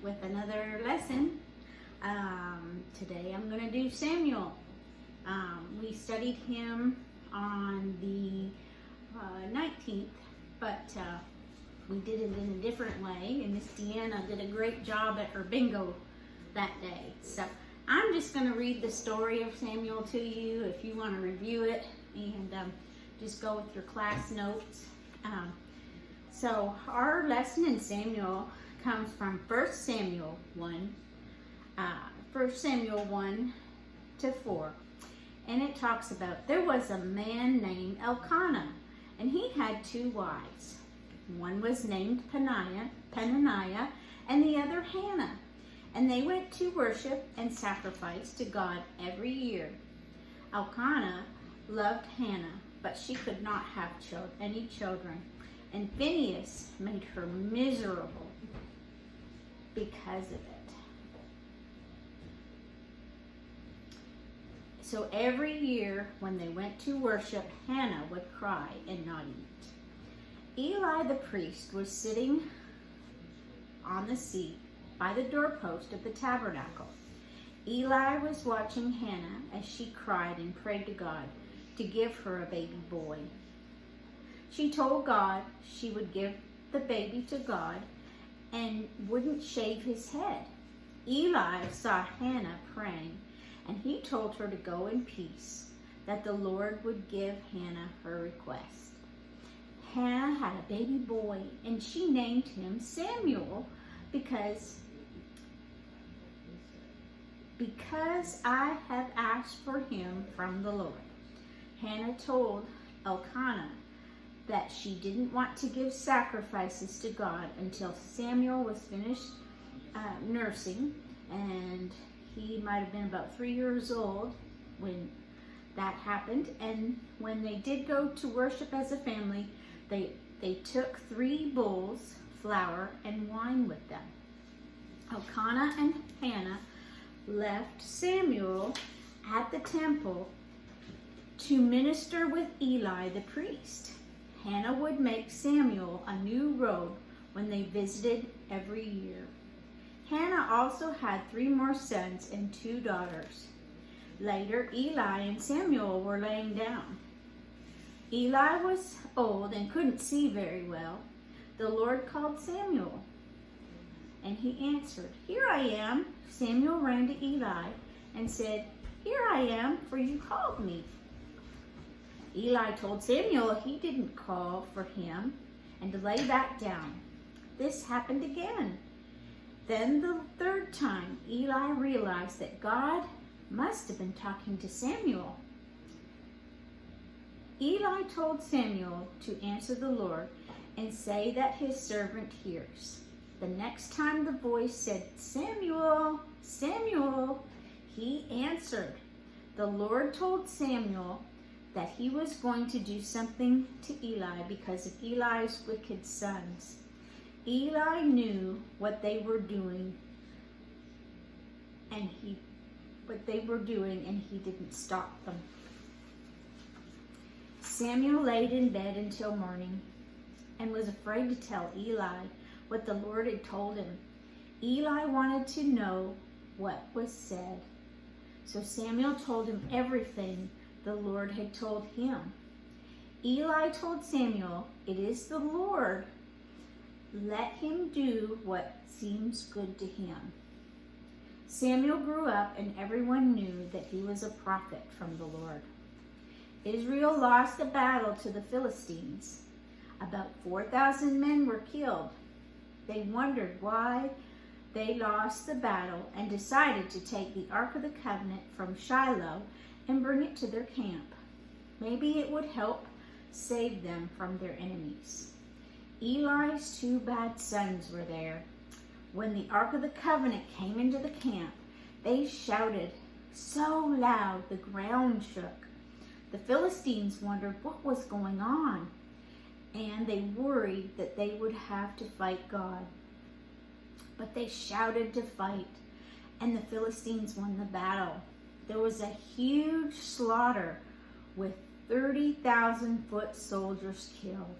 with another lesson. Today I'm going to do Samuel. We studied him on the 19th, but we did it in a different way, and Miss Deanna did a great job at her bingo that day. So I'm just going to read the story of Samuel to you if you want to review it, and just go with your class notes. So our lesson in Samuel comes from 1 Samuel 1 to 4. And it talks about, there was a man named Elkanah, and he had 2 wives. One was named Peninnah, and the other Hannah. And they went to worship and sacrifice to God every year. Elkanah loved Hannah, but she could not have any children. And Phinehas made her miserable because of it. So every year when they went to worship, Hannah would cry and not eat. Eli the priest was sitting on the seat by the doorpost of the tabernacle. Eli was watching Hannah as she cried and prayed to God to give her a baby boy. She told God she would give the baby to God and wouldn't shave his head. Eli saw Hannah praying, and he told her to go in peace, that the Lord would give Hannah her request. Hannah had a baby boy, and she named him Samuel because I have asked for him from the Lord. Hannah told Elkanah that she didn't want to give sacrifices to God until Samuel was finished nursing, and he might have been about 3 years old when that happened. And when they did go to worship as a family, they took 3 bowls, flour, and wine with them. Elkanah and Hannah left Samuel at the temple to minister with Eli the priest. Hannah would make Samuel a new robe when they visited every year. Hannah also had 3 more sons and 2 daughters. Later, Eli and Samuel were laying down. Eli was old and couldn't see very well. The Lord called Samuel, and he answered, "Here I am." Samuel ran to Eli and said, "Here I am, for you called me." Eli told Samuel he didn't call for him and to lay back down. This happened again. Then the 3rd time, Eli realized that God must have been talking to Samuel. Eli told Samuel to answer the Lord and say that his servant hears. The next time the voice said, "Samuel, Samuel," he answered. The Lord told Samuel that he was going to do something to Eli because of Eli's wicked sons. Eli knew what they were doing, and he didn't stop them. Samuel laid in bed until morning and was afraid to tell Eli what the Lord had told him. Eli wanted to know what was said, so Samuel told him everything the Lord had told him. Eli told Samuel, "It is the Lord. Let him do what seems good to him." Samuel grew up, and everyone knew that he was a prophet from the Lord. Israel lost a battle to the Philistines. About 4,000 men were killed. They wondered why they lost the battle and decided to take the Ark of the Covenant from Shiloh and bring it to their camp. Maybe it would help save them from their enemies. Eli's 2 bad sons were there. When the Ark of the Covenant came into the camp, they shouted so loud the ground shook. The Philistines wondered what was going on, and they worried that they would have to fight God. But they shouted to fight, and the Philistines won the battle. There was a huge slaughter with 30,000 foot soldiers killed.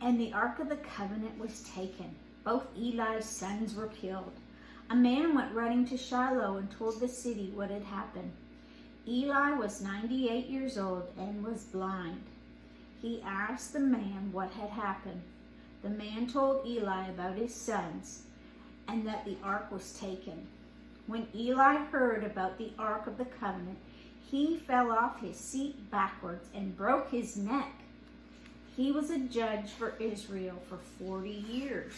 And the Ark of the Covenant was taken. Both Eli's sons were killed. A man went running to Shiloh and told the city what had happened. Eli was 98 years old and was blind. He asked the man what had happened. The man told Eli about his sons and that the ark was taken. When Eli heard about the Ark of the Covenant, he fell off his seat backwards and broke his neck. He was a judge for Israel for 40 years.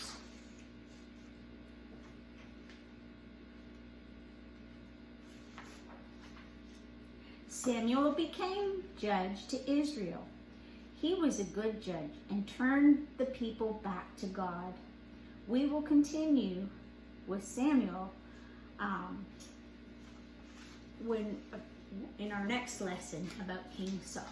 Samuel became judge to Israel. He was a good judge and turned the people back to God. We will continue with Samuel in our next lesson about King Saul.